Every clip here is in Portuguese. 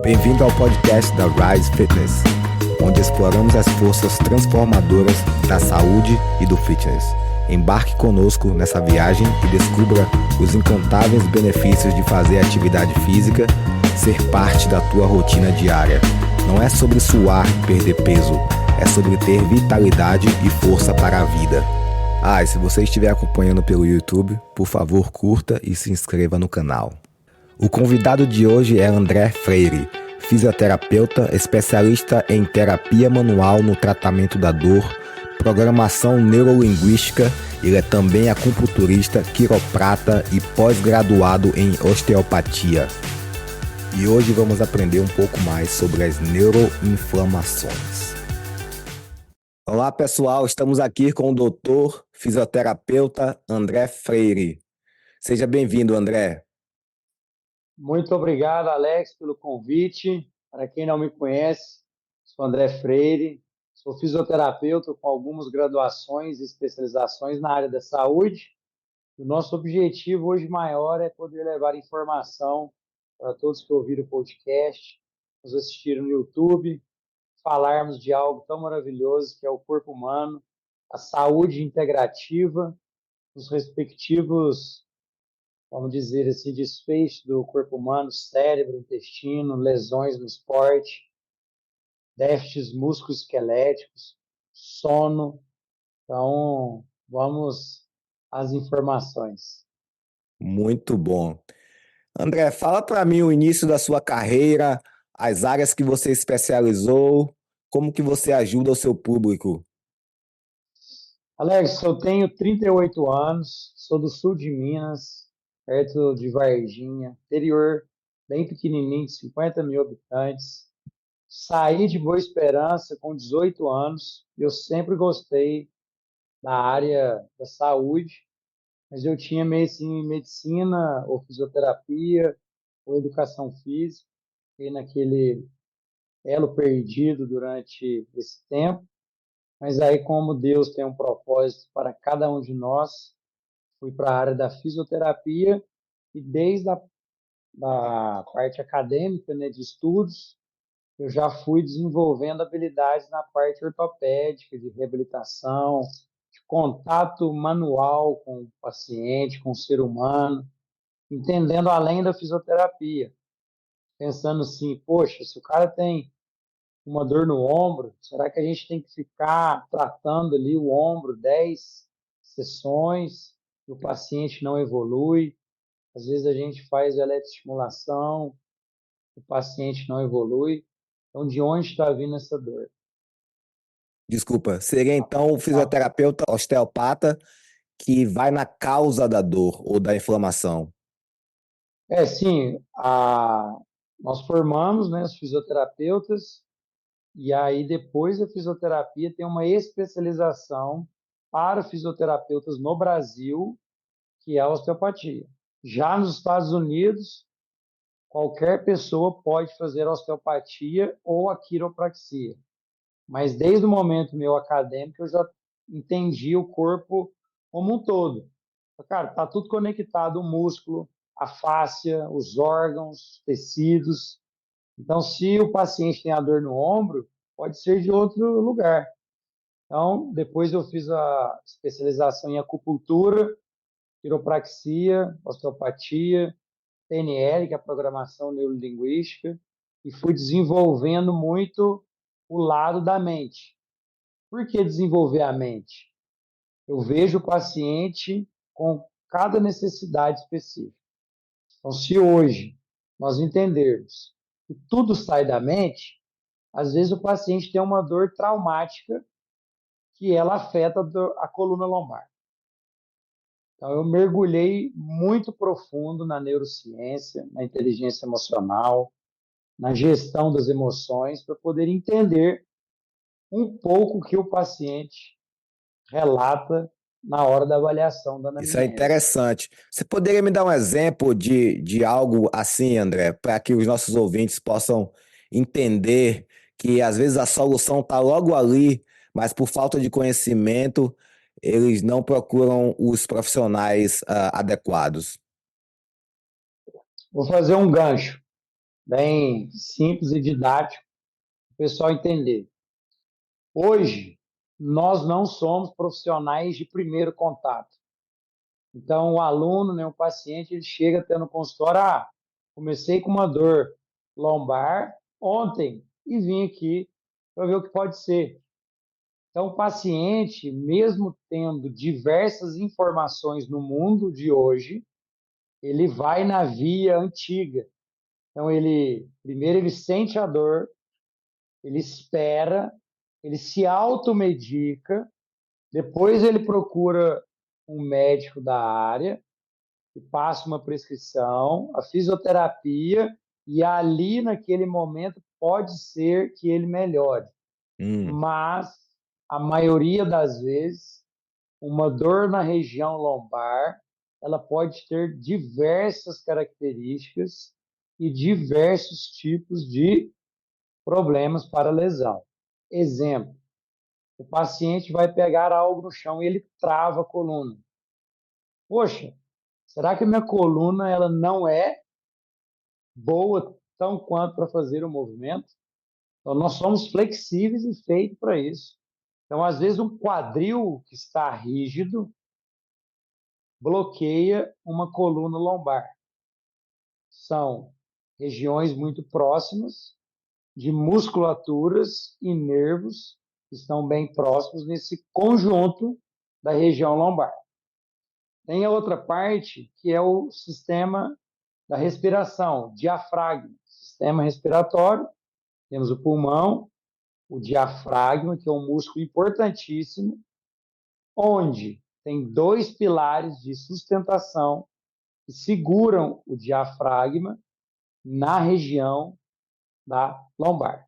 Bem-vindo ao podcast da Rise Fitness, onde exploramos as forças transformadoras da saúde e do fitness. Embarque conosco nessa viagem e descubra os incontáveis benefícios de fazer atividade física ser parte da tua rotina diária. Não é sobre suar e perder peso, é sobre ter vitalidade e força para a vida. E se você estiver acompanhando pelo YouTube, por favor, curta e se inscreva no canal. O convidado de hoje é André Freire, fisioterapeuta, especialista em terapia manual no tratamento da dor, programação neurolinguística. Ele é também acupunturista, quiroprata e pós-graduado em osteopatia. E hoje vamos aprender um pouco mais sobre as neuroinflamações. Olá pessoal, estamos aqui com o doutor fisioterapeuta André Freire. Seja bem-vindo, André. Muito obrigado, Alex, pelo convite. Para quem não me conhece, sou André Freire, sou fisioterapeuta com algumas graduações e especializações na área da saúde. O nosso objetivo hoje maior é poder levar informação para todos que ouviram o podcast, nos assistiram no YouTube, falarmos de algo tão maravilhoso que é o corpo humano, a saúde integrativa, os respectivos, vamos dizer assim, desfecho do corpo humano, cérebro, intestino, lesões no esporte, déficits musculoesqueléticos, sono. Então, vamos às informações. Muito bom. André, fala para mim o início da sua carreira, as áreas que você especializou, como que você ajuda o seu público. Alex, eu tenho 38 anos, sou do sul de Minas, perto de Varginha, interior bem pequenininho, de 50 mil habitantes. Saí de Boa Esperança com 18 anos. Eu sempre gostei da área da saúde, mas eu tinha medicina ou fisioterapia ou educação física, e naquele elo perdido durante esse tempo. Mas aí, como Deus tem um propósito para cada um de nós, fui para a área da fisioterapia e desde a da parte acadêmica, né, de estudos, eu já fui desenvolvendo habilidades na parte ortopédica, de reabilitação, de contato manual com o paciente, com o ser humano, entendendo além da fisioterapia, pensando assim, poxa, se o cara tem uma dor no ombro, será que a gente tem que ficar tratando ali o ombro 10 sessões e o paciente não evolui? Às vezes a gente faz eletroestimulação, o paciente não evolui. Então, de onde está vindo essa dor? Desculpa, seria então o fisioterapeuta osteopata que vai na causa da dor ou da inflamação. Sim, nós formamos, né, os fisioterapeutas, e aí depois da fisioterapia tem uma especialização para fisioterapeutas no Brasil, que é a osteopatia. Já nos Estados Unidos, qualquer pessoa pode fazer osteopatia ou a quiropraxia. Mas desde o momento meu acadêmico, eu já entendi o corpo como um todo. Cara, tá tudo conectado, o músculo, a fáscia, os órgãos, tecidos. Então, se o paciente tem a dor no ombro, pode ser de outro lugar. Então, depois eu fiz a especialização em acupuntura, quiropraxia, osteopatia, PNL, que é a programação neurolinguística, e fui desenvolvendo muito o lado da mente. Por que desenvolver a mente? Eu vejo o paciente com cada necessidade específica. Então, se hoje nós entendermos que tudo sai da mente, às vezes o paciente tem uma dor traumática que ela afeta a coluna lombar. Então, eu mergulhei muito profundo na neurociência, na inteligência emocional, na gestão das emoções, para poder entender um pouco o que o paciente relata na hora da avaliação da Isso é anamnese. interessante. Você poderia me dar um exemplo de algo assim, André, para que os nossos ouvintes possam entender que às vezes a solução está logo ali, mas por falta de conhecimento, eles não procuram os profissionais adequados. Vou fazer um gancho. bem simples e didático para o pessoal entender. Hoje, nós não somos profissionais de primeiro contato. Então, o aluno, né, o paciente, ele chega até no consultório, comecei com uma dor lombar ontem e vim aqui para ver o que pode ser. Então, o paciente, mesmo tendo diversas informações no mundo de hoje, ele vai na via antiga. Então, primeiro ele sente a dor, ele espera, ele se automedica, depois ele procura um médico da área e passa uma prescrição, a fisioterapia, e ali, naquele momento, pode ser que ele melhore. Hum, Mas, a maioria das vezes, uma dor na região lombar, ela pode ter diversas características e diversos tipos de problemas para lesão. Exemplo, o paciente vai pegar algo no chão e ele trava a coluna. Poxa, será que a minha coluna ela não é boa tão quanto para fazer o movimento? Então, nós somos flexíveis e feitos para isso. Então, às vezes, um quadril que está rígido bloqueia uma coluna lombar. São regiões muito próximas de musculaturas e nervos que estão bem próximos nesse conjunto da região lombar. Tem a outra parte que é o sistema da respiração, diafragma, sistema respiratório. Temos o pulmão, o diafragma, que é um músculo importantíssimo, onde tem dois pilares de sustentação que seguram o diafragma na região da lombar.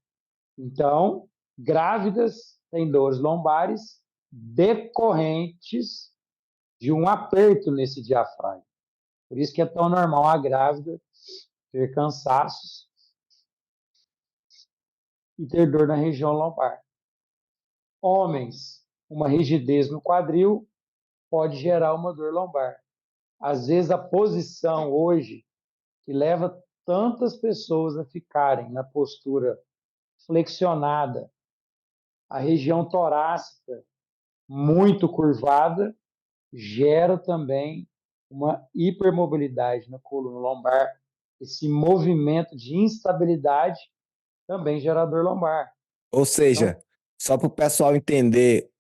Então, grávidas têm dores lombares decorrentes de um aperto nesse diafragma. Por isso que é tão normal a grávida ter cansaços e ter dor na região lombar. Homens, uma rigidez no quadril pode gerar uma dor lombar. Às vezes a posição hoje que leva tantas pessoas a ficarem na postura flexionada, a região torácica muito curvada, gera também uma hipermobilidade na coluna lombar. Esse movimento de instabilidade também gera dor lombar. ou Então, seja, só para o pessoal entender,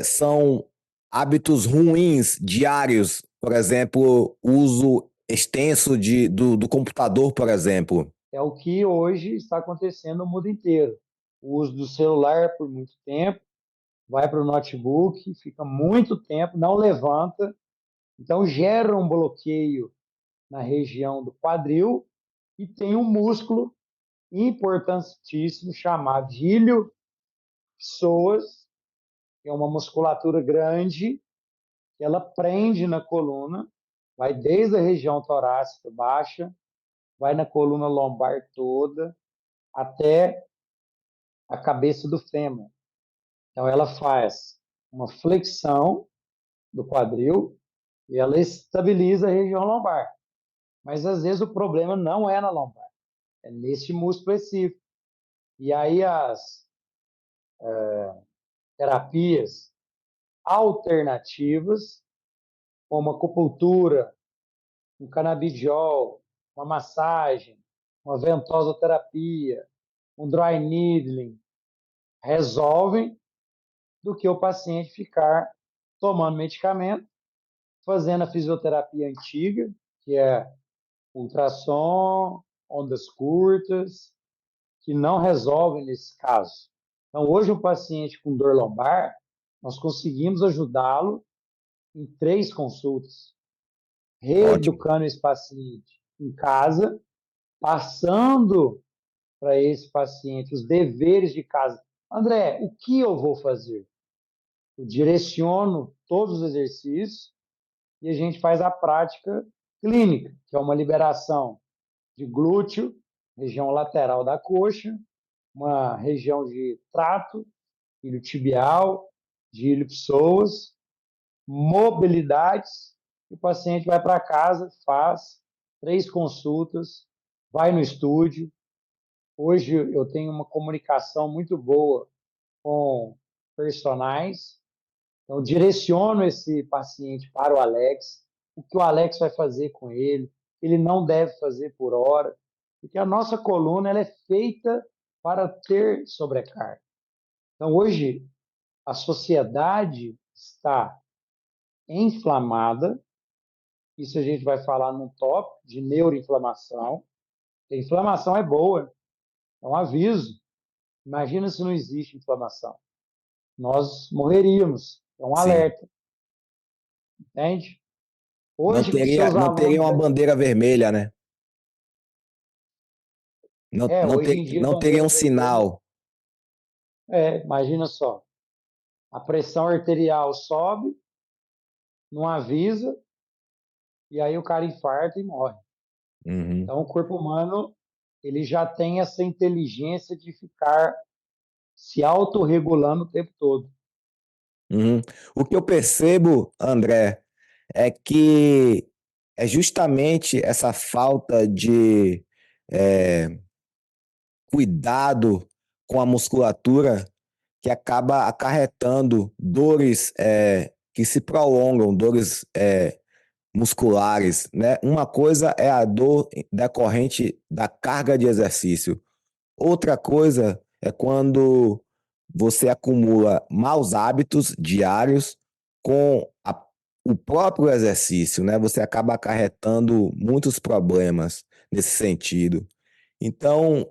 são hábitos ruins diários, por exemplo, uso extenso do computador, por exemplo. é o que hoje está acontecendo no mundo inteiro. O uso do celular por muito tempo, vai para o notebook, fica muito tempo, não levanta, então gera um bloqueio na região do quadril e tem um músculo importantíssimo chamado ilho psoas, que é uma musculatura grande, que ela prende na coluna, vai desde a região torácica baixa, vai na coluna lombar toda, até a cabeça do fêmur. Então, ela faz uma flexão do quadril e ela estabiliza a região lombar. Mas, às vezes, o problema não é na lombar, é nesse músculo específico. E aí, as terapias alternativas, como acupuntura, um canabidiol, uma massagem, uma ventosoterapia, um dry needling, resolvem do que o paciente ficar tomando medicamento, fazendo a fisioterapia antiga, que é ultrassom, ondas curtas, que não resolvem nesse caso. Então, hoje, um paciente com dor lombar, nós conseguimos ajudá-lo em 3 consultas, Ótimo. reeducando esse paciente em casa, passando para esse paciente os deveres de casa. André, o que eu vou fazer? Eu direciono todos os exercícios e a gente faz a prática clínica, que é uma liberação de glúteo, região lateral da coxa, uma região de trato, iliotibial, de ilho-psoas, mobilidades, e o paciente vai para casa, faz 3 consultas, vai no estúdio, Hoje eu tenho uma comunicação muito boa com personagens, então eu direciono esse paciente para o Alex, o que o Alex vai fazer com ele, ele não deve fazer por hora, porque a nossa coluna ela é feita para ter sobrecarga. Então hoje a sociedade está inflamada, isso a gente vai falar num tópico de neuroinflamação. A inflamação é boa, é um aviso. Imagina se não existe inflamação. Nós morreríamos. É um Sim. alerta, entende? Não Hoje, com teria, seus não teria alunos, uma bandeira vermelha, né? Não, hoje em dia, não teria bandeira um vermelha, sinal. imagina só, a pressão arterial sobe, não avisa, e aí o cara infarta e morre. Uhum. Então, o corpo humano, ele já tem essa inteligência de ficar se autorregulando o tempo todo. Uhum. O que eu percebo, André, é que é justamente essa falta de é, cuidado com a musculatura que acaba acarretando dores que se prolongam, dores musculares, né? Uma coisa é a dor decorrente da carga de exercício. Outra coisa é quando você acumula maus hábitos diários com o próprio exercício, né? Você acaba acarretando muitos problemas nesse sentido. Então,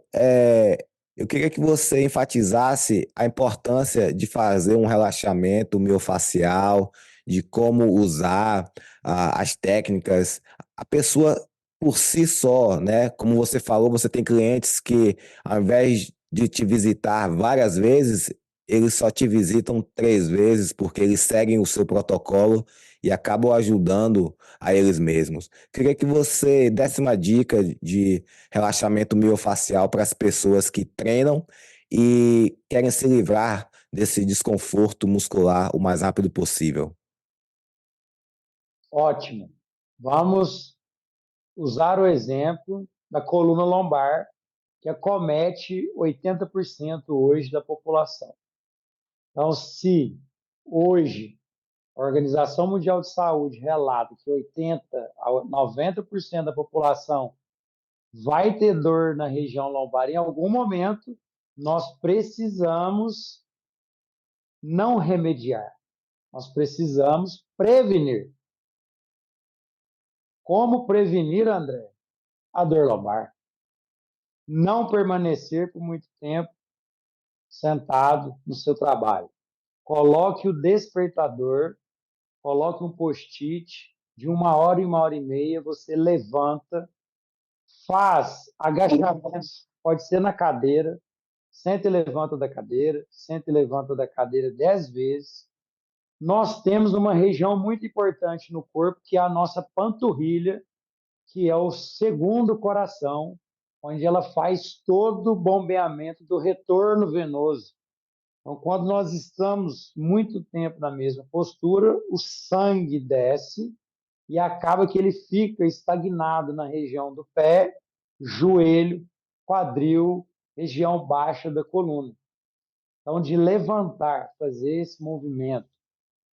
eu queria que você enfatizasse a importância de fazer um relaxamento miofascial, de como usar as técnicas. A pessoa por si só, né? Como você falou, você tem clientes que, ao invés de te visitar várias vezes, eles só te visitam 3 vezes, porque eles seguem o seu protocolo e acabam ajudando a eles mesmos. Queria que você desse uma dica de relaxamento miofascial para as pessoas que treinam e querem se livrar desse desconforto muscular o mais rápido possível. Ótimo. Vamos usar o exemplo da coluna lombar, que acomete 80% hoje da população. Então, se hoje a Organização Mundial de Saúde relata que 80 a 90% da população vai ter dor na região lombar em algum momento, nós precisamos não remediar, nós precisamos prevenir. Como prevenir, André? A dor lombar. Não permanecer por muito tempo sentado no seu trabalho. Coloque o despertador, coloque um post-it de 1 hora em 1 hora e meia, você levanta, faz agachamentos, pode ser na cadeira, senta e levanta da cadeira, senta e levanta da cadeira 10 vezes. Nós temos uma região muito importante no corpo, que é a nossa panturrilha, que é o segundo coração, onde ela faz todo o bombeamento do retorno venoso. Então, quando nós estamos muito tempo na mesma postura, o sangue desce e acaba que ele fica estagnado na região do pé, joelho, quadril, região baixa da coluna. Então, de levantar, fazer esse movimento,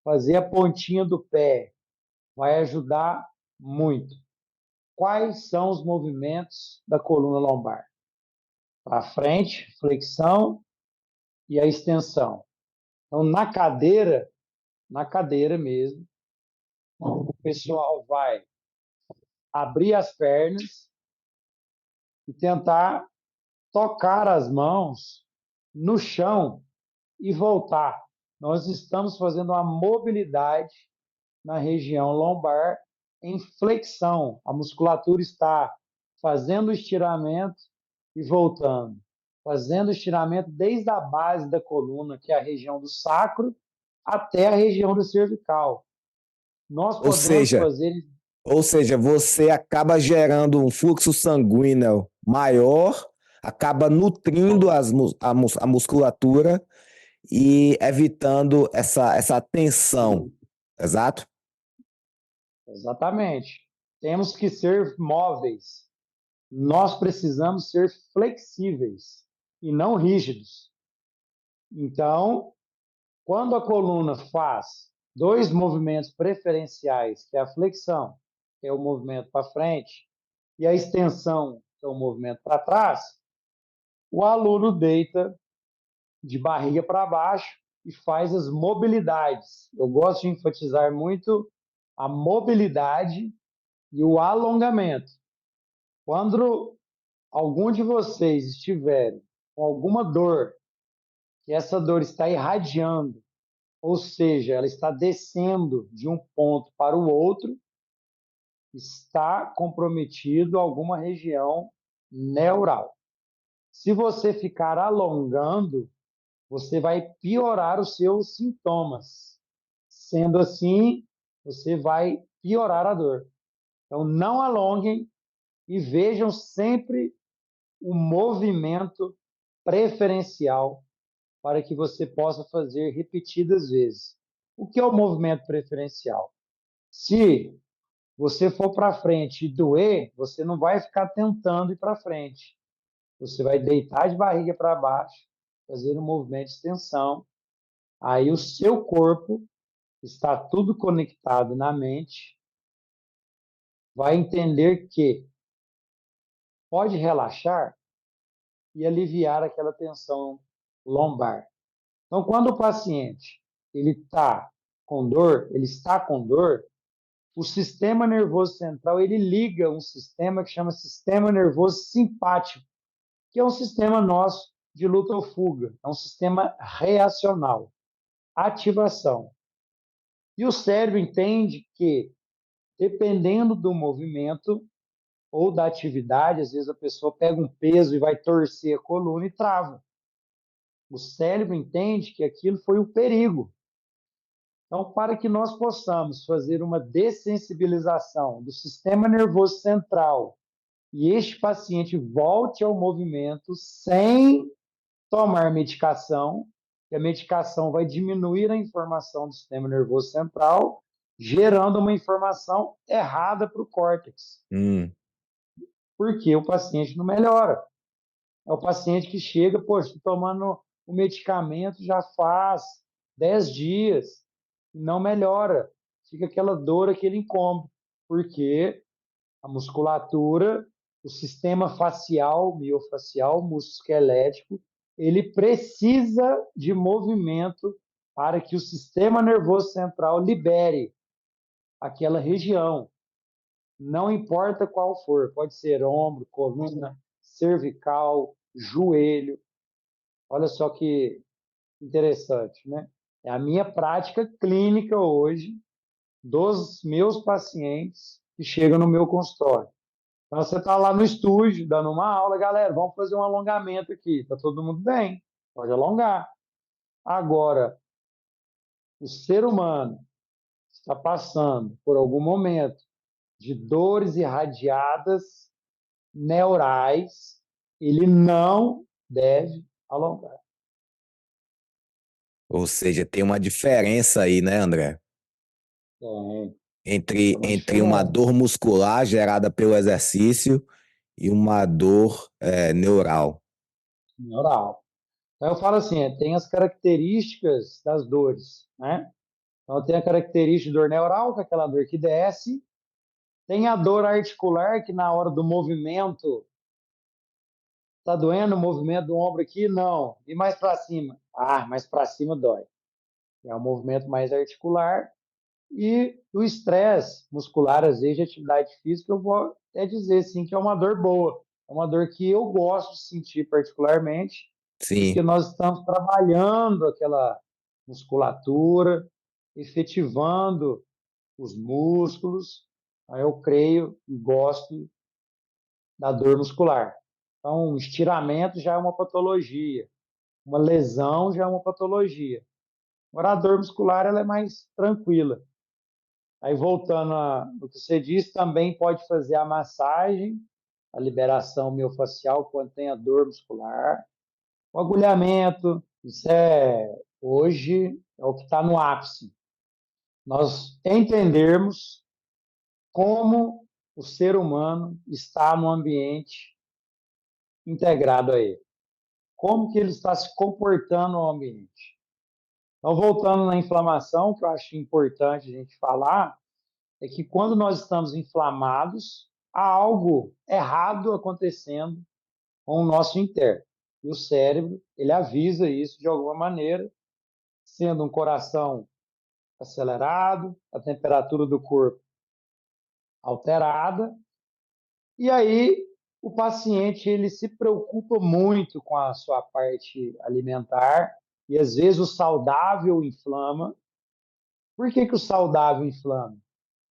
fazer a pontinha do pé, vai ajudar muito. Quais são os movimentos da coluna lombar? Para frente, flexão e a extensão. Então, na cadeira mesmo, o pessoal vai abrir as pernas e tentar tocar as mãos no chão e voltar. Nós estamos fazendo uma mobilidade na região lombar em flexão. A musculatura está fazendo o estiramento e voltando. Fazendo o estiramento desde a base da coluna, que é a região do sacro, até a região do cervical. Nós Ou podemos seja, fazer. ou seja, você acaba gerando um fluxo sanguíneo maior, acaba nutrindo a musculatura e evitando essa tensão, exato? Exatamente. Temos que ser móveis. nós precisamos ser flexíveis e não rígidos. Então, quando a coluna faz dois movimentos preferenciais, que é a flexão, que é o movimento para frente, e a extensão, que é o movimento para trás, o aluno deita de barriga para baixo e faz as mobilidades. Eu gosto de enfatizar muito a mobilidade e o alongamento. Quando algum de vocês estiver com alguma dor, que essa dor está irradiando, ou seja, ela está descendo de um ponto para o outro, está comprometido alguma região neural. Se você ficar alongando, você vai piorar os seus sintomas. Sendo assim, você vai piorar a dor. Então, não alonguem e vejam sempre o movimento preferencial para que você possa fazer repetidas vezes. O que é o movimento preferencial? Se você for para frente e doer, você não vai ficar tentando ir para frente. Você vai deitar de barriga para baixo, fazer um movimento de extensão. Aí o seu corpo está tudo conectado na mente, vai entender que pode relaxar e aliviar aquela tensão lombar. Então, quando o paciente ele está com dor, o sistema nervoso central ele liga um sistema que chama sistema nervoso simpático, que é um sistema nosso de luta ou fuga, é um sistema reacional, ativação. E o cérebro entende que, dependendo do movimento ou da atividade, às vezes a pessoa pega um peso e vai torcer a coluna e trava. O cérebro entende que aquilo foi um perigo. Então, para que nós possamos fazer uma dessensibilização do sistema nervoso central e este paciente volte ao movimento sem tomar medicação, que a medicação vai diminuir a informação do sistema nervoso central, gerando uma informação errada para o córtex. Porque o paciente não melhora. É o paciente que chega, poxa, estou tomando o medicamento já faz 10 dias e não melhora. Fica aquela dor, aquele incômodo, porque a musculatura, o sistema facial, miofacial, musculoesquelético, ele precisa de movimento para que o sistema nervoso central libere aquela região. Não importa qual for, pode ser ombro, coluna, cervical, joelho. Olha só que interessante, né? É a minha prática clínica hoje dos meus pacientes que chegam no meu consultório. Então, você está lá no estúdio, dando uma aula, galera, vamos fazer um alongamento aqui. Está todo mundo bem, pode alongar. Agora, o ser humano está passando por algum momento de dores irradiadas neurais, ele não deve alongar. Ou seja, tem uma diferença aí, né, André? Tem uma Entre uma diferença. dor muscular gerada pelo exercício e uma dor neural. Neural. Então, eu falo assim, tem as características das dores, né? Então, tem a característica de dor neural, que é aquela dor que desce. Tem a dor articular, que na hora do movimento, tá doendo o movimento do ombro aqui? Não. E mais para cima? Ah, mais para cima dói. É um movimento mais articular. E o estresse muscular, às vezes, de atividade física, eu vou até dizer, sim, que é uma dor boa. É uma dor que eu gosto de sentir particularmente, porque Sim. nós estamos trabalhando aquela musculatura, efetivando os músculos. Aí eu creio e gosto da dor muscular. Então, um estiramento já é uma patologia, uma lesão já é uma patologia. Agora, a dor muscular ela é mais tranquila. Aí, voltando no que você disse, também pode fazer a massagem, a liberação miofascial quando tem a dor muscular. O agulhamento, isso hoje é o que está no ápice. Nós entendermos como o ser humano está no ambiente integrado a ele? Como que ele está se comportando no ambiente? Então, voltando na inflamação, que eu acho importante a gente falar, é que quando nós estamos inflamados, há algo errado acontecendo com o nosso interno. E o cérebro, ele avisa isso de alguma maneira, sendo um coração acelerado, a temperatura do corpo alterada, e aí o paciente ele se preocupa muito com a sua parte alimentar e às vezes o saudável inflama. Por que que o saudável inflama?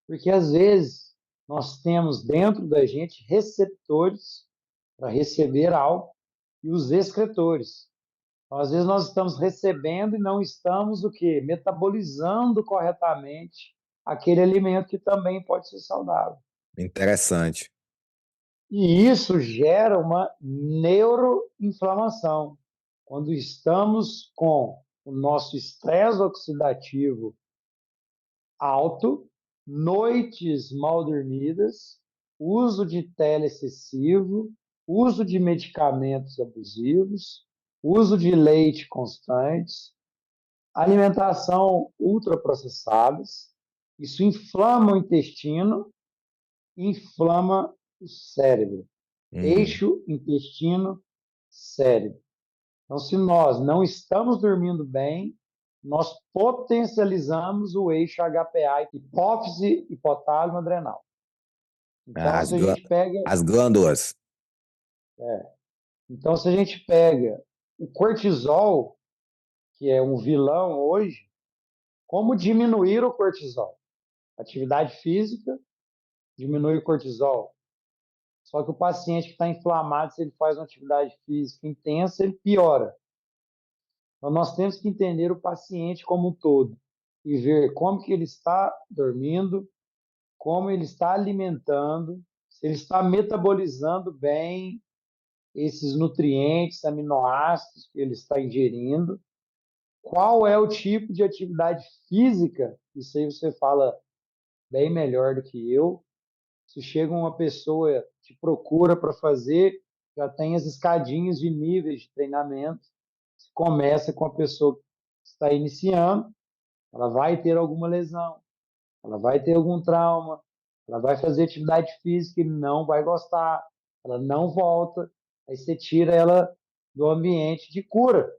Porque às vezes nós temos dentro da gente receptores para receber algo e os excretores. Então, às vezes nós estamos recebendo e não estamos o quê? Metabolizando corretamente aquele alimento que também pode ser saudável. Interessante. E isso gera uma neuroinflamação. Quando estamos com o nosso estresse oxidativo alto, noites mal dormidas, uso de tela excessivo, uso de medicamentos abusivos, uso de leite constantes, alimentação ultraprocessadas, isso inflama o intestino, inflama o cérebro. Uhum. Eixo intestino-cérebro. Então, se nós não estamos dormindo bem, nós potencializamos o eixo HPA, hipófise, hipotálamo, adrenal. Então, As, se a gente pega, as glândulas. então, se a gente pega o cortisol, que é um vilão hoje, como diminuir o cortisol? Atividade física diminui o cortisol. Só que o paciente que está inflamado, se ele faz uma atividade física intensa, ele piora. Então, nós temos que entender o paciente como um todo e ver como que ele está dormindo, como ele está alimentando, se ele está metabolizando bem esses nutrientes, aminoácidos que ele está ingerindo, qual é o tipo de atividade física, isso aí você fala bem melhor do que eu. Se chega uma pessoa, te procura para fazer, já tem as escadinhas de níveis de treinamento, começa com a pessoa que está iniciando, ela vai ter alguma lesão, ela vai ter algum trauma, ela vai fazer atividade física e não vai gostar, ela não volta, aí você tira ela do ambiente de cura.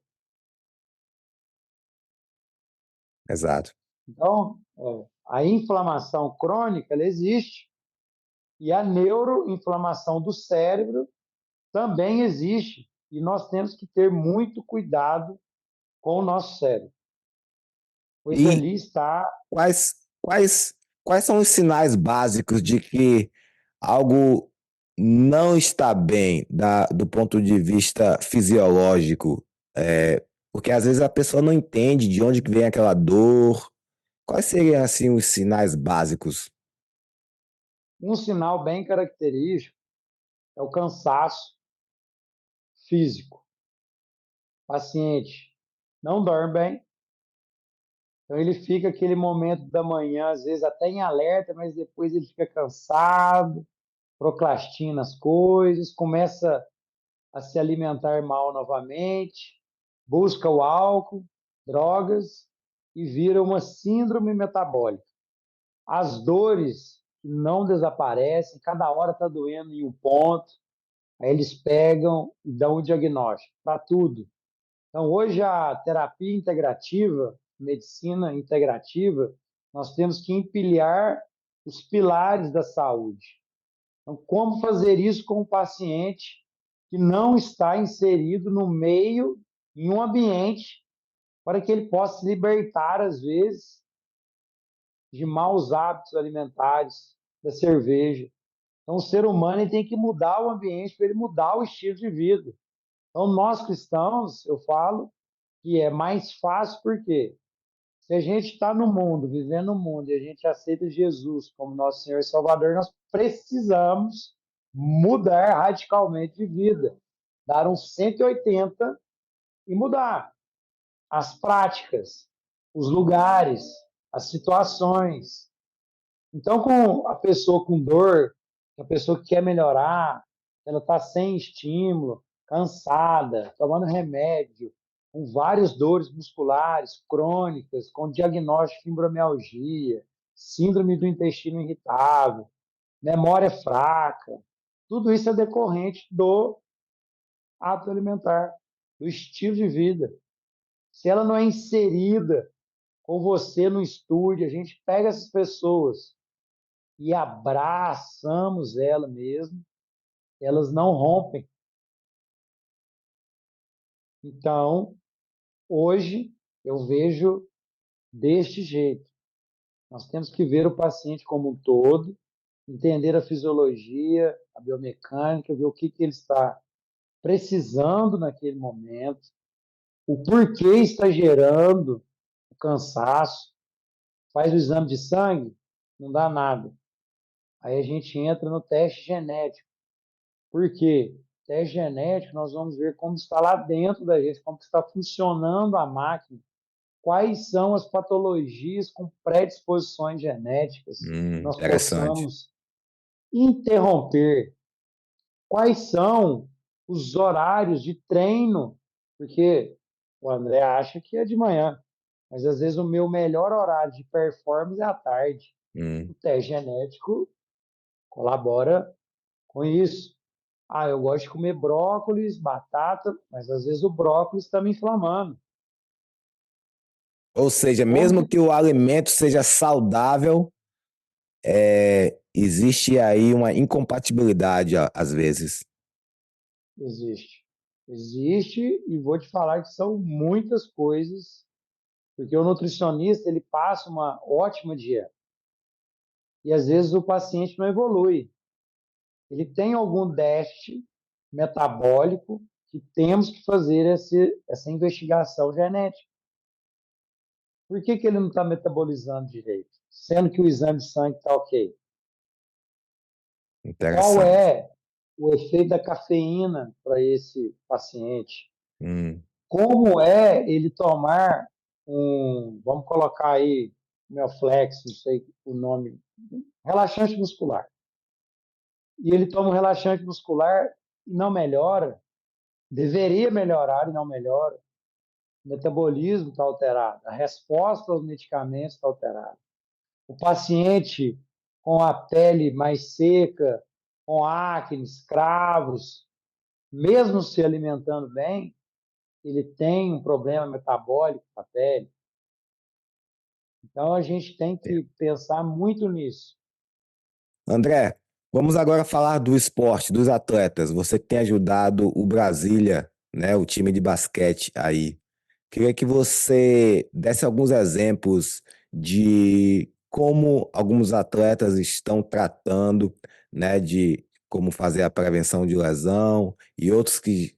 Exato. Então, a inflamação crônica, ela existe, e a neuroinflamação do cérebro também existe, e nós temos que ter muito cuidado com o nosso cérebro, pois E ali está. quais, quais, quais são os sinais básicos de que algo não está bem do ponto de vista fisiológico? Porque às vezes a pessoa não entende de onde que vem aquela dor. Quais seriam assim os sinais básicos? Um sinal bem característico é o cansaço físico. O paciente não dorme bem, então ele fica aquele momento da manhã, às vezes até em alerta, mas depois ele fica cansado, procrastina as coisas, começa a se alimentar mal novamente, busca o álcool, drogas e vira uma síndrome metabólica. As dores não desaparecem, cada hora está doendo em um ponto, aí eles pegam e dão o diagnóstico para tudo. Então, hoje a terapia integrativa, medicina integrativa, nós temos que empilhar os pilares da saúde. Então, como fazer isso com o paciente que não está inserido no meio, em um ambiente, para que ele possa se libertar, às vezes, de maus hábitos alimentares, da cerveja. Então, o ser humano ele tem que mudar o ambiente para ele mudar o estilo de vida. Então, nós cristãos, eu falo que é mais fácil porque se a gente está no mundo, vivendo no mundo, e a gente aceita Jesus como nosso Senhor e Salvador, nós precisamos mudar radicalmente de vida, dar um 180 e mudar as práticas, os lugares, as situações. Então, com a pessoa com dor A pessoa que quer melhorar, ela está sem estímulo, cansada, tomando remédio, com várias dores musculares crônicas, com diagnóstico de fibromialgia, síndrome do intestino irritável, memória fraca. Tudo isso é decorrente do hábito alimentar, do estilo de vida. Se ela não é inserida com você no estúdio, a gente pega essas pessoas e abraçamos ela mesmo, elas não rompem. Então, hoje, eu vejo deste jeito. Nós temos que ver o paciente como um todo, entender a fisiologia, a biomecânica, ver o que ele está precisando naquele momento, o porquê está gerando o cansaço. Faz o exame de sangue, não dá nada. Aí a gente entra no teste genético. Por quê? Teste genético, nós vamos ver como está lá dentro da gente, como está funcionando a máquina, quais são as patologias com predisposições genéticas que nós Interessante. possamos interromper, quais são os horários de treino, porque o André acha que é de manhã, mas às vezes o meu melhor horário de performance é à tarde. O Hum. teste genético colabora com isso. Ah, eu gosto de comer brócolis, batata, mas às vezes o brócolis está me inflamando. Ou seja, Como mesmo que que o alimento seja saudável, existe aí uma incompatibilidade às vezes. existe? Existe, e vou te falar que são muitas coisas, porque o nutricionista ele passa uma ótima dieta e às vezes o paciente não evolui. Ele tem algum déficit metabólico que temos que fazer essa investigação genética. Por que ele não está metabolizando direito? Sendo que o exame de sangue está ok. Qual Interessante. é o efeito da cafeína para esse paciente? Hum. Como é ele tomar vamos colocar aí, Melflex, não sei o nome, relaxante muscular. E ele toma um relaxante muscular e não melhora, deveria melhorar e não melhora. O metabolismo está alterado, a resposta aos medicamentos está alterada. O paciente com a pele mais seca, com acne, cravos, mesmo se alimentando bem, ele tem um problema metabólico na pele. Então a gente tem que pensar muito nisso. André, vamos agora falar do esporte, dos atletas. Você que tem ajudado o Brasília, né, o time de basquete aí. Queria que você desse alguns exemplos de como alguns atletas estão tratando, né, de como fazer a prevenção de lesão e outros que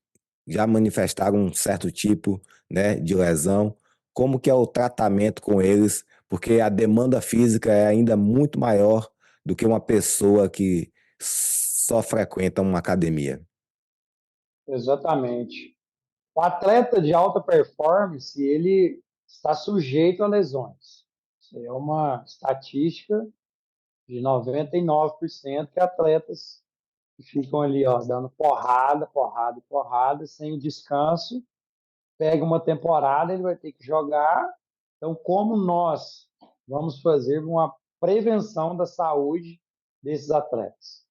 já manifestaram um certo tipo, né, de lesão. Como que é o tratamento com eles? Porque a demanda física é ainda muito maior do que uma pessoa que só frequenta uma academia. Exatamente. O atleta de alta performance, ele está sujeito a lesões. Isso é uma estatística de 99% que atletas que ficam ali, ó, dando porrada, porrada, porrada, sem o descanso, pega uma temporada, ele vai ter que jogar. Então, como nós vamos fazer uma prevenção da saúde desses atletas?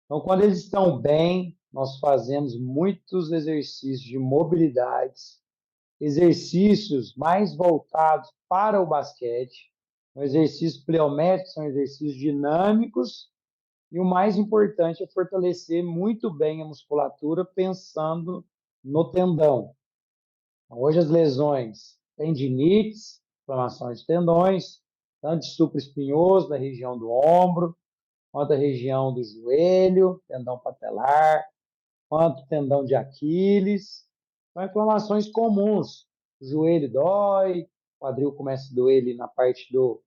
Então, quando eles estão bem, nós fazemos muitos exercícios de mobilidade, exercícios mais voltados para o basquete, exercícios pliométricos, são exercícios dinâmicos, e o mais importante é fortalecer muito bem a musculatura pensando no tendão. Hoje as lesões, tendinites, inflamações de tendões, tanto de supraespinhoso, da região do ombro, quanto da região do joelho, tendão patelar, quanto tendão de Aquiles. São inflamações comuns. O joelho dói, o quadril começa a doer ali na parte do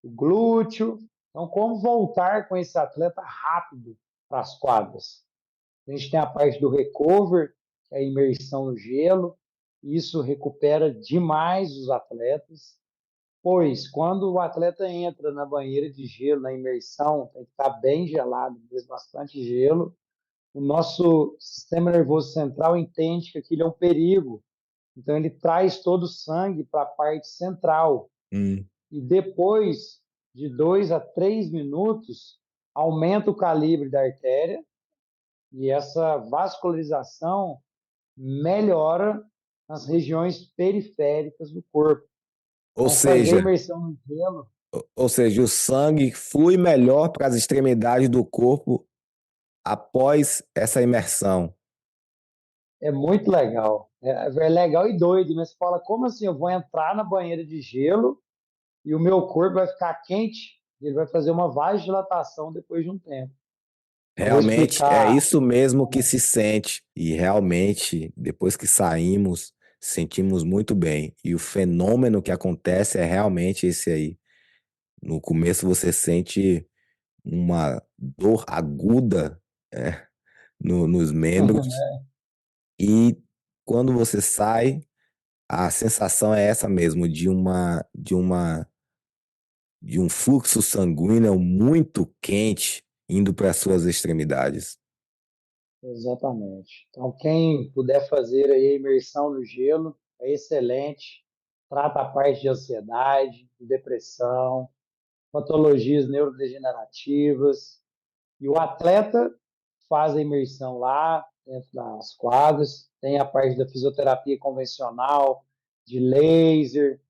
glúteo. Então, como voltar com esse atleta rápido para as quadras? A gente tem a parte do recover, que é a imersão no gelo. Isso recupera demais os atletas. Pois, quando o atleta entra na banheira de gelo, na imersão, tem que estar bem gelado, mesmo bastante gelo, o nosso sistema nervoso central entende que aquilo é um perigo. Então, ele traz todo o sangue para a parte central. Hum. E depois de 2 a 3 minutos, aumenta o calibre da artéria e essa vascularização melhora nas regiões periféricas do corpo. Ou Então, fazer a seja, imersão no gelo ou seja, o sangue flui melhor para as extremidades do corpo após essa imersão. é muito legal. É legal e doido, né? Você fala, como assim? Eu vou entrar na banheira de gelo e o meu corpo vai ficar quente e ele vai fazer uma vasodilatação depois de um tempo. Eu vou Realmente é explicar. isso mesmo que se sente. E realmente, depois que saímos, sentimos muito bem. E o fenômeno que acontece é realmente esse aí. No começo você sente uma dor aguda, nos membros, e quando você sai, a sensação é essa mesmo, de um fluxo sanguíneo muito quente indo para as suas extremidades. Exatamente. Então, quem puder fazer aí a imersão no gelo, é excelente. Trata a parte de ansiedade, de depressão, patologias neurodegenerativas. E o atleta faz a imersão lá, dentro das quadras. Tem a parte da fisioterapia convencional, de laser,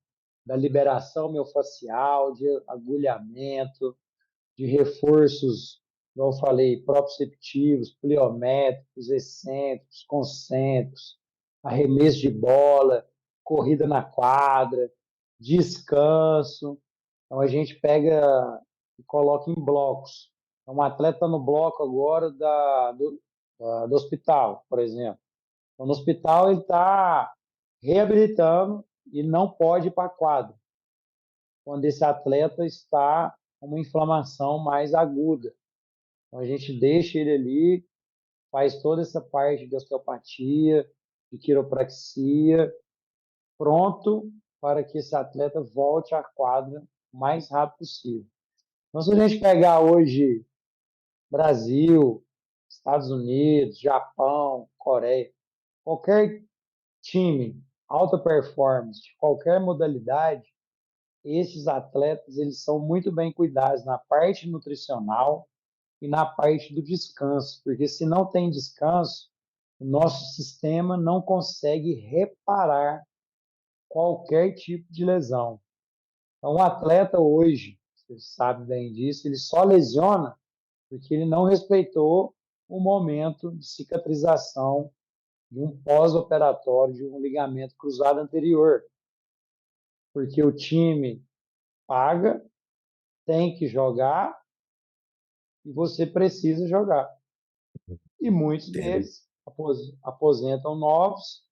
da liberação miofascial, de agulhamento, de reforços, como eu falei, proprioceptivos, pliométricos, excêntricos, concêntricos, arremesso de bola, corrida na quadra, descanso. Então a gente pega e coloca em blocos. Então, um atleta está no bloco agora do hospital, por exemplo. Então, no hospital ele está reabilitando e não pode ir para a quadra quando esse atleta está com uma inflamação mais aguda. Então, a gente deixa ele ali, faz toda essa parte de osteopatia, de quiropraxia, pronto para que esse atleta volte à quadra o mais rápido possível. Então, se a gente pegar hoje Brasil, Estados Unidos, Japão, Coreia, qualquer time alta performance, de qualquer modalidade, esses atletas eles são muito bem cuidados na parte nutricional e na parte do descanso, porque se não tem descanso, o nosso sistema não consegue reparar qualquer tipo de lesão. Então, um atleta hoje, você sabe bem disso, ele só lesiona porque ele não respeitou o momento de cicatrização de um pós-operatório de um ligamento cruzado anterior, porque o time paga, tem que jogar e você precisa jogar. E muitos Entendo. deles aposentam novos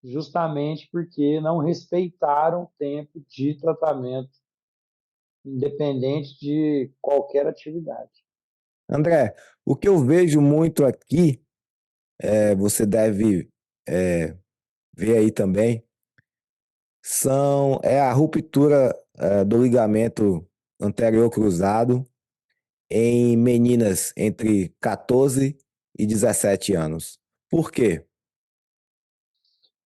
justamente porque não respeitaram o tempo de tratamento, independente de qualquer atividade. André, o que eu vejo muito aqui, você deve é, ver aí também, é a ruptura do ligamento anterior cruzado em meninas entre 14 e 17 anos. Por quê?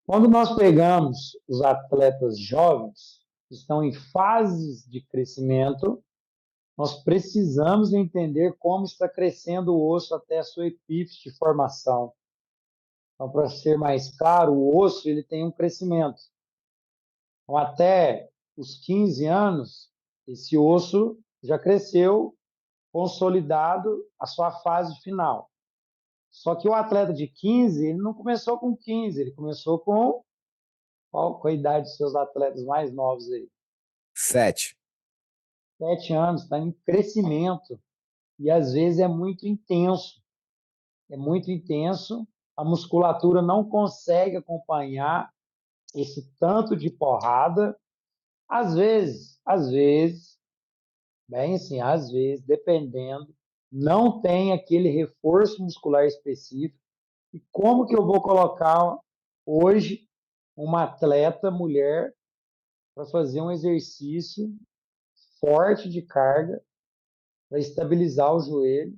Quando nós pegamos os atletas jovens, que estão em fases de crescimento, nós precisamos entender como está crescendo o osso até a sua epífise de formação. Então, para ser mais claro, o osso ele tem um crescimento. Então, até os 15 anos, esse osso já cresceu, consolidado a sua fase final. Só que o atleta de 15, ele não começou com 15, ele começou com a idade dos seus atletas mais novos aí. 7. 7 anos, está em crescimento. E às vezes é muito intenso. É muito intenso. A musculatura não consegue acompanhar esse tanto de porrada. Às vezes, bem assim, às vezes, dependendo, não tem aquele reforço muscular específico. E como que eu vou colocar hoje uma atleta mulher para fazer um exercício forte de carga para estabilizar o joelho,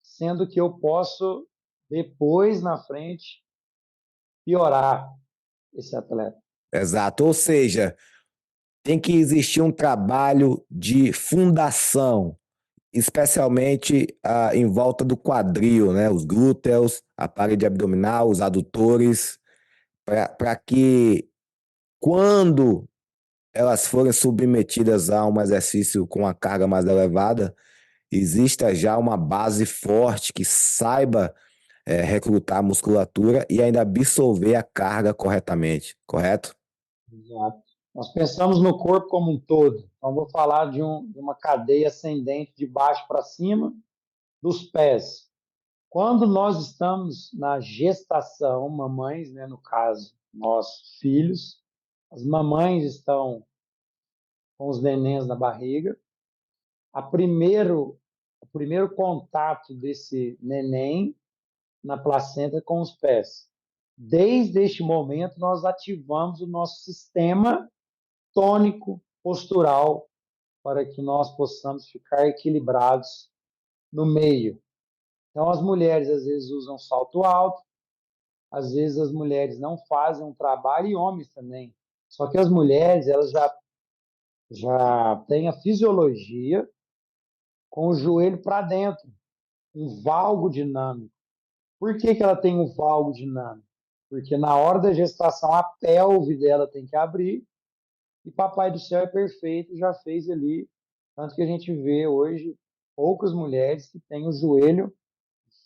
sendo que eu posso depois na frente piorar esse atleta. Exato. Ou seja, tem que existir um trabalho de fundação, especialmente em volta do quadril, né? Os glúteos, a parede abdominal, os adutores, para que quando elas forem submetidas a um exercício com uma carga mais elevada, exista já uma base forte que saiba recrutar a musculatura e ainda absorver a carga corretamente, correto? Exato. Nós pensamos no corpo como um todo. Então, vou falar de uma cadeia ascendente de baixo para cima, dos pés. Quando nós estamos na gestação, mamães, né, no caso, nós filhos, as mamães estão com os nenéns na barriga. O primeiro contato desse neném na placenta é com os pés. Desde este momento, nós ativamos o nosso sistema tônico postural para que nós possamos ficar equilibrados no meio. Então, as mulheres às vezes usam salto alto, às vezes as mulheres não fazem um trabalho, e homens também. Só que as mulheres, elas já têm a fisiologia com o joelho para dentro, um valgo dinâmico. Por que ela tem um valgo dinâmico? Porque na hora da gestação a pelve dela tem que abrir e Papai do Céu é perfeito, já fez ali. Tanto que a gente vê hoje poucas mulheres que têm o joelho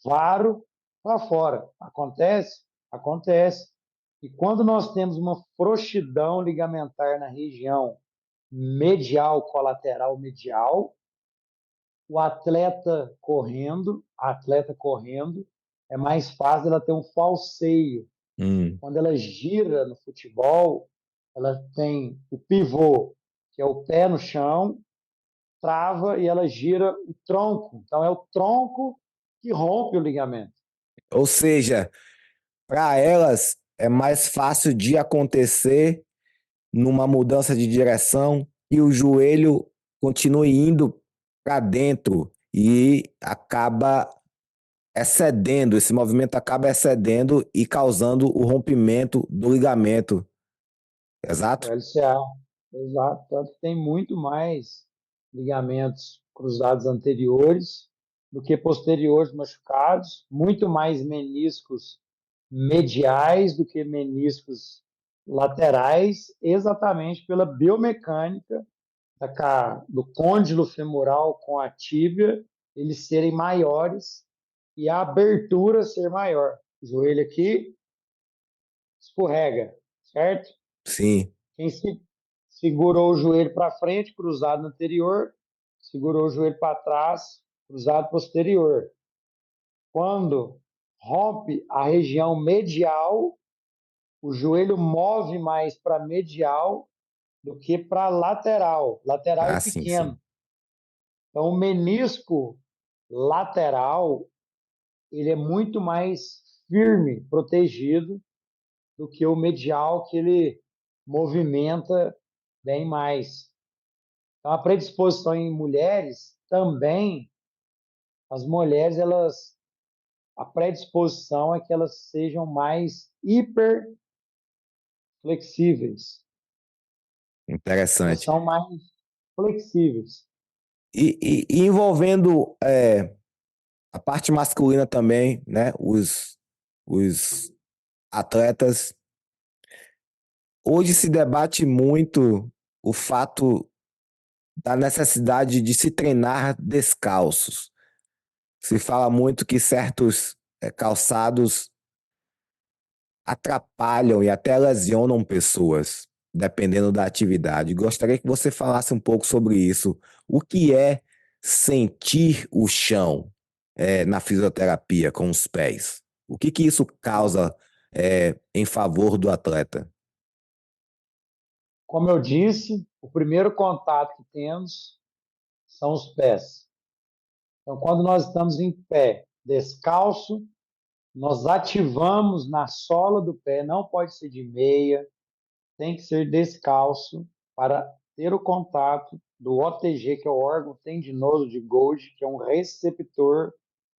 varo para fora. Acontece? Acontece. E quando nós temos uma frouxidão ligamentar na região medial, colateral medial, o atleta correndo, é mais fácil ela ter um falseio. Quando ela gira no futebol, ela tem o pivô, que é o pé no chão, trava e ela gira o tronco. Então, é o tronco que rompe o ligamento. Ou seja, para elas é mais fácil de acontecer numa mudança de direção e o joelho continue indo para dentro e acaba excedendo, esse movimento acaba excedendo e causando o rompimento do ligamento. O Exato? LCA, exato. Tanto que tem muito mais ligamentos cruzados anteriores do que posteriores machucados, muito mais meniscos mediais do que meniscos laterais, exatamente pela biomecânica do côndilo femoral com a tíbia, eles serem maiores e a abertura ser maior. O joelho aqui escorrega, certo? Sim. Quem segurou o joelho para frente, cruzado anterior, segurou o joelho para trás, cruzado posterior. Quando rompe a região medial, o joelho move mais para medial do que para lateral. Lateral é Ah, sim, sim. pequeno. Então, o menisco lateral, ele é muito mais firme, protegido, do que o medial, que ele movimenta bem mais. Então, a predisposição em mulheres também, as mulheres, a predisposição é que elas sejam mais hiperflexíveis. Elas Interessante. são mais flexíveis. E envolvendo a parte masculina também, né? Os atletas. Hoje se debate muito o fato da necessidade de se treinar descalços. Se fala muito que certos calçados atrapalham e até lesionam pessoas, dependendo da atividade. Gostaria que você falasse um pouco sobre isso. O que é sentir o chão na fisioterapia com os pés? O que isso causa em favor do atleta? Como eu disse, o primeiro contato que temos são os pés. Então, quando nós estamos em pé, descalço, nós ativamos na sola do pé, não pode ser de meia, tem que ser descalço para ter o contato do OTG, que é o órgão tendinoso de Golgi, que é um receptor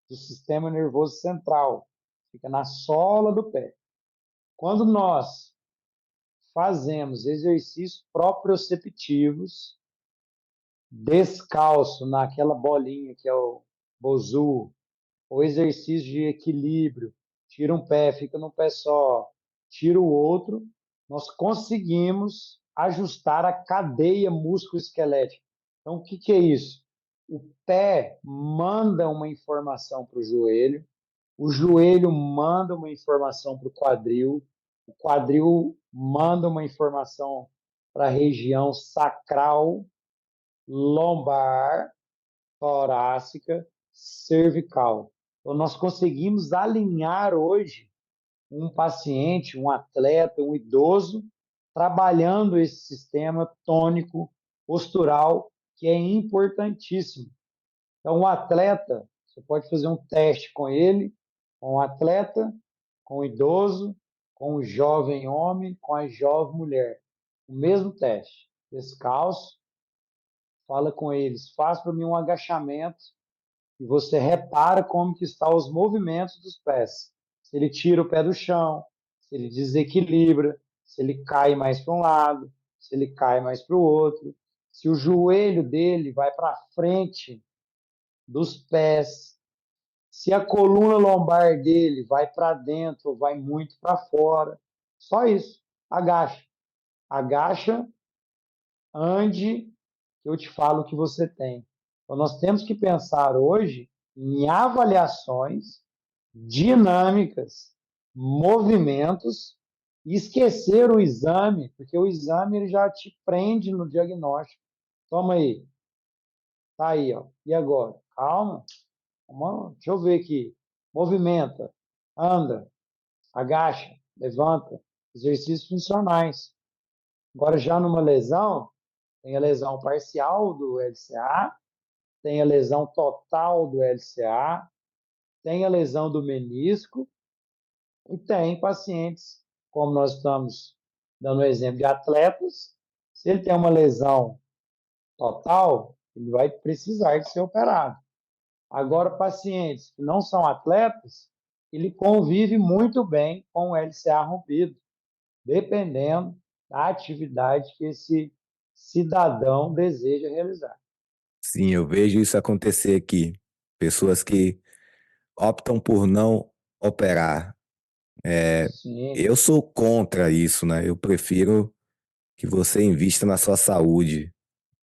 do sistema nervoso central. Fica na sola do pé. Quando nós fazemos exercícios proprioceptivos, descalço naquela bolinha que é o Bozu, ou exercício de equilíbrio, tira um pé, fica no pé só, tira o outro, nós conseguimos ajustar a cadeia músculo-esquelética. Então, o que, que é isso? O pé manda uma informação para o joelho manda uma informação para o quadril manda uma informação para a região sacral, lombar, torácica, cervical. Então, nós conseguimos alinhar hoje um paciente, um atleta, um idoso, trabalhando esse sistema tônico postural, que é importantíssimo. Então, um atleta, você pode fazer um teste com ele, com um atleta, com um idoso, com um jovem homem, com a jovem mulher. O mesmo teste. Descalço, fala com eles, faz para mim um agachamento e você repara como que estão os movimentos dos pés. Se ele tira o pé do chão, se ele desequilibra, se ele cai mais para um lado, se ele cai mais para o outro, se o joelho dele vai para frente dos pés, se a coluna lombar dele vai para dentro ou vai muito para fora. Só isso. Agacha. Agacha, ande, que eu te falo o que você tem. Então, nós temos que pensar hoje em avaliações dinâmicas, movimentos, e esquecer o exame, porque o exame ele já te prende no diagnóstico. Toma aí. Tá aí, ó. E agora? Calma. Deixa eu ver aqui. Movimenta, anda, agacha, levanta. Exercícios funcionais. Agora, já numa lesão, tem a lesão parcial do LCA, tem a lesão total do LCA, tem a lesão do menisco e tem pacientes, como nós estamos dando o exemplo de atletas, se ele tem uma lesão total, ele vai precisar de ser operado. Agora, pacientes que não são atletas, ele convive muito bem com o LCA rompido, dependendo da atividade que esse cidadão deseja realizar. Sim, eu vejo isso acontecer aqui. Pessoas que optam por não operar. Sim, Eu sou contra isso, né? Eu prefiro que você invista na sua saúde,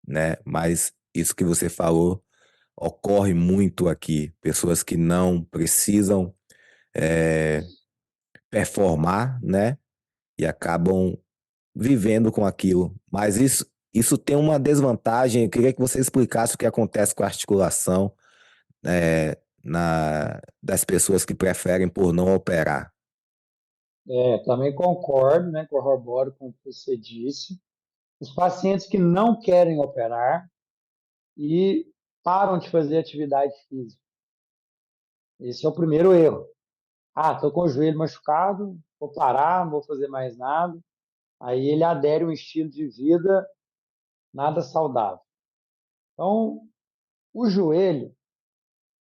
né? Mas isso que você falou ocorre muito aqui. Pessoas que não precisam performar, né? E acabam vivendo com aquilo. Mas isso tem uma desvantagem. Eu queria que você explicasse o que acontece com a articulação das pessoas que preferem por não operar. também concordo, né, corroboro com o que você disse. Os pacientes que não querem operar e param de fazer atividade física. Esse é o primeiro erro. Ah, estou com o joelho machucado, vou parar, não vou fazer mais nada. Aí ele adere a um estilo de vida nada saudável. Então, o joelho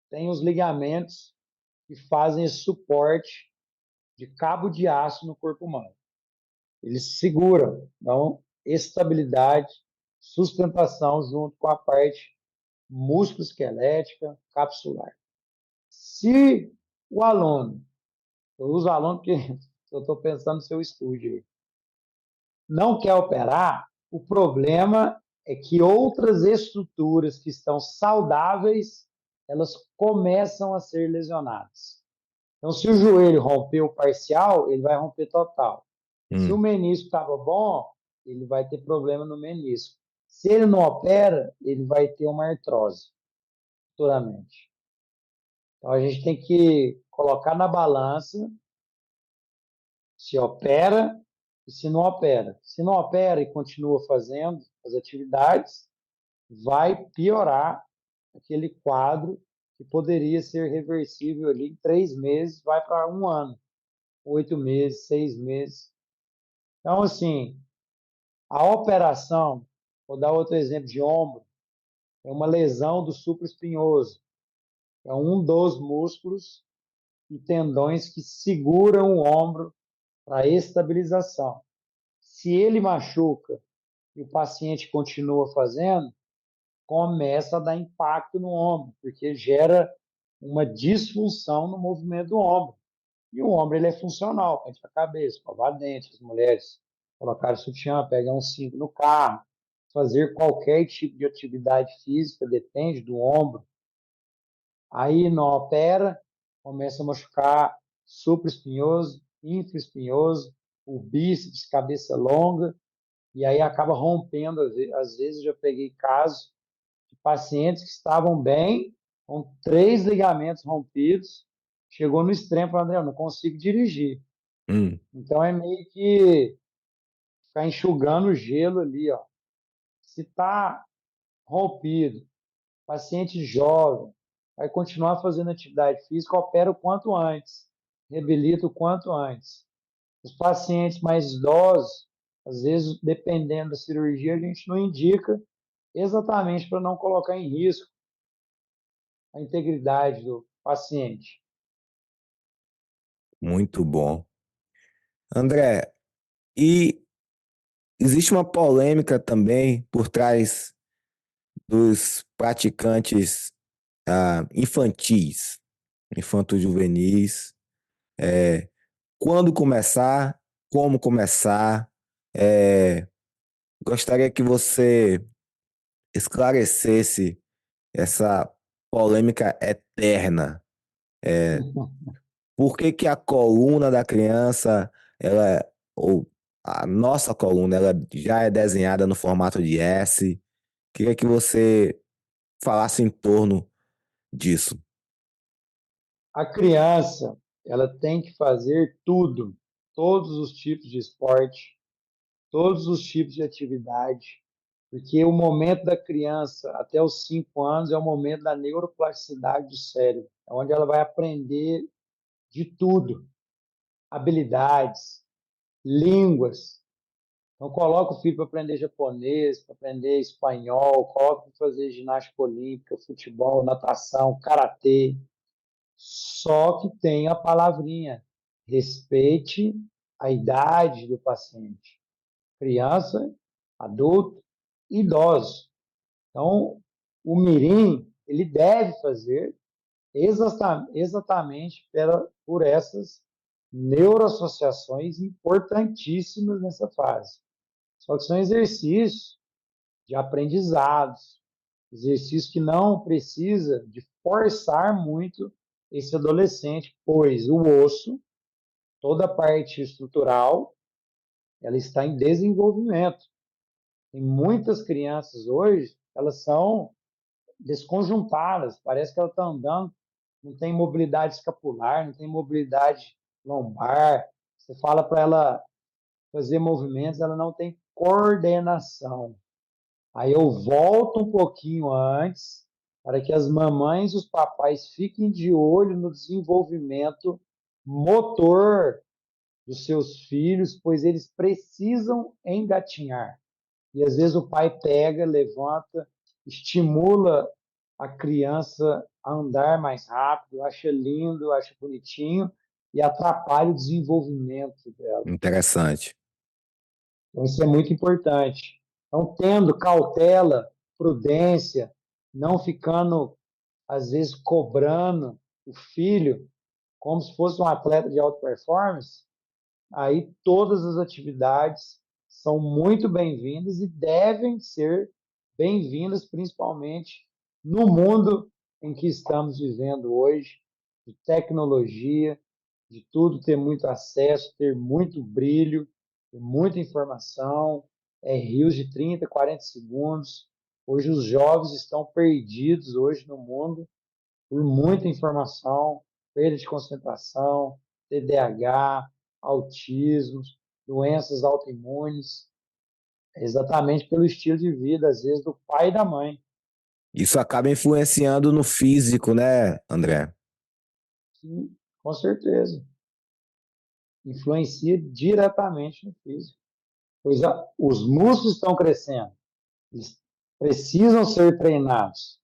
tem os ligamentos que fazem esse suporte de cabo de aço no corpo humano. Eles seguram, dão estabilidade, sustentação junto com a parte músculo-esquelética, capsular. Se o aluno, eu uso aluno porque eu estou pensando no seu estúdio aí, não quer operar, o problema é que outras estruturas que estão saudáveis, elas começam a ser lesionadas. Então, se o joelho rompeu parcial, ele vai romper total. Se o Hum. menisco estava bom, ele vai ter problema no menisco. Se ele não opera, ele vai ter uma artrose futuramente. Então, a gente tem que colocar na balança se opera e se não opera. Se não opera e continua fazendo as atividades, vai piorar aquele quadro que poderia ser reversível ali em 3 meses, vai para um ano, 8 meses, 6 meses. Então, assim, A operação, vou dar outro exemplo de ombro, é uma lesão do supraespinhoso. É um dos músculos e tendões que seguram o ombro para estabilização. Se ele machuca e o paciente continua fazendo, começa a dar impacto no ombro, porque gera uma disfunção no movimento do ombro. E o ombro ele é funcional, para a cabeça, escovar dente, as mulheres colocar o sutiã, pegar um cinto no carro, fazer qualquer tipo de atividade física, depende do ombro. Aí não opera, começa a machucar supraespinhoso, infraespinhoso, o bíceps, cabeça longa, e aí acaba rompendo. Às vezes eu já peguei casos de pacientes que estavam bem, com 3 ligamentos rompidos, chegou no extremo, falou, André, eu não consigo dirigir. Hum, Então é meio que ficar enxugando o gelo ali, ó. Se está rompido, paciente jovem, vai continuar fazendo atividade física, opera o quanto antes, reabilita o quanto antes. Os pacientes mais idosos, às vezes, dependendo da cirurgia, a gente não indica exatamente para não colocar em risco a integridade do paciente. muito bom. André, e existe uma polêmica também por trás dos praticantes infantis, infanto-juvenis. Quando começar? Como começar? É, gostaria que você esclarecesse essa polêmica eterna. Por que que a coluna da criança, ela, ou a nossa coluna, ela já é desenhada no formato de S? Queria que você falasse em torno disso. A criança, ela tem que fazer tudo, todos os tipos de esporte, todos os tipos de atividade, porque o momento da criança até os 5 anos é o momento da neuroplasticidade do cérebro, é onde ela vai aprender de tudo, habilidades, línguas. Então, coloca o filho para aprender japonês, para aprender espanhol, coloca para fazer ginástica olímpica, futebol, natação, karatê. Só que tem a palavrinha: respeite a idade do paciente, criança, adulto, idoso. Então, o mirim, ele deve fazer exatamente por essas neuroassociações importantíssimas nessa fase. Só que são exercícios de aprendizados, exercícios que não precisa de forçar muito esse adolescente, pois o osso, toda a parte estrutural, ela está em desenvolvimento. Tem muitas crianças hoje, elas são desconjuntadas, parece que ela está andando, não tem mobilidade escapular, não tem mobilidade lombar. Você fala para ela fazer movimentos, ela não tem coordenação. Aí eu volto um pouquinho antes, para que as mamães e os papais fiquem de olho no desenvolvimento motor dos seus filhos, pois eles precisam engatinhar. E às vezes o pai pega, levanta, estimula a criança a andar mais rápido, acha lindo, acha bonitinho e atrapalha o desenvolvimento dela. Interessante. Então, isso é muito importante. Então, tendo cautela, prudência, não ficando, às vezes, cobrando o filho como se fosse um atleta de alta performance, aí todas as atividades são muito bem-vindas e devem ser bem-vindas, principalmente no mundo em que estamos vivendo hoje, de tecnologia, de tudo ter muito acesso, ter muito brilho, ter muita informação, rios de 30, 40 segundos. Hoje os jovens estão perdidos hoje no mundo por muita informação, perda de concentração, TDAH, autismo, doenças autoimunes, exatamente pelo estilo de vida, às vezes, do pai e da mãe. Isso acaba influenciando no físico, né, André? Sim, com certeza. Influencia diretamente no físico. Pois os músculos estão crescendo, eles precisam ser treinados.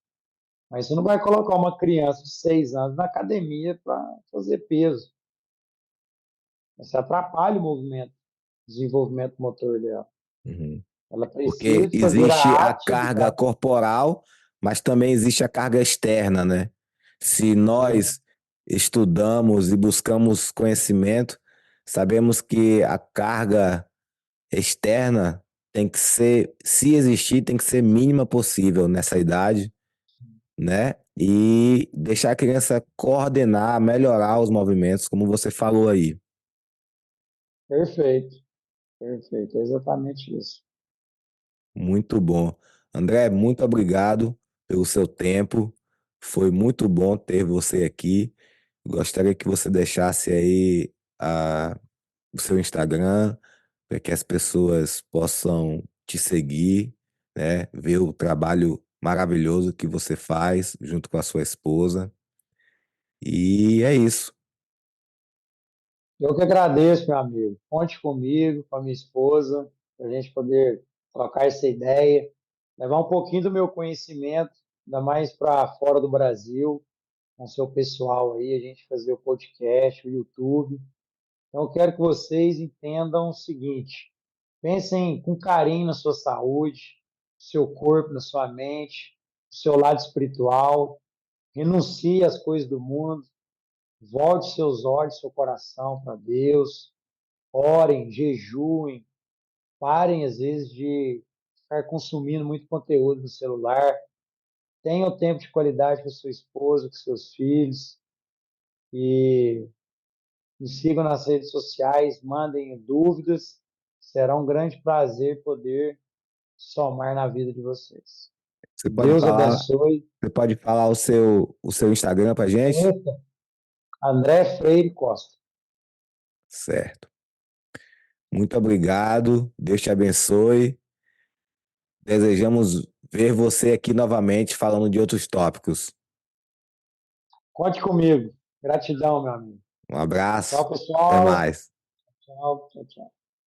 Mas você não vai colocar uma criança de 6 anos na academia para fazer peso. Você atrapalha o movimento, o desenvolvimento motor dela. Uhum. Ela precisa Porque de fazer existe a a carga atividade. corporal, mas também existe a carga externa, né? Se Sim, nós estudamos e buscamos conhecimento, sabemos que a carga externa tem que ser, se existir, tem que ser mínima possível nessa idade, né? E deixar a criança coordenar, melhorar os movimentos, como você falou aí. perfeito, perfeito. É exatamente isso. Muito bom. André, muito obrigado pelo seu tempo. Foi muito bom ter você aqui. Gostaria que você deixasse aí o seu Instagram para que as pessoas possam te seguir, né? Ver o trabalho maravilhoso que você faz junto com a sua esposa. E é isso. Eu que agradeço, meu amigo. Conte comigo, com a minha esposa, para a gente poder trocar essa ideia, levar um pouquinho do meu conhecimento, ainda mais para fora do Brasil, com o seu pessoal aí, a gente fazer o podcast, o YouTube. Então, eu quero que vocês entendam o seguinte: pensem com carinho na sua saúde, no seu corpo, na sua mente, no seu lado espiritual, renuncie às coisas do mundo, volte seus olhos, seu coração para Deus, orem, jejuem, parem às vezes de ficar consumindo muito conteúdo no celular, tenham tempo de qualidade com sua esposa, com seus filhos e me sigam nas redes sociais, mandem dúvidas, será um grande prazer poder somar na vida de vocês. Você Que pode Deus falar, abençoe. você pode falar o seu Instagram para gente? André Freire Costa. Certo. Muito obrigado. Deus te abençoe. Desejamos ver você aqui novamente falando de outros tópicos. Conte comigo. Gratidão, meu amigo. Um abraço. Tchau, Até pessoal. mais. Tchau, tchau, tchau.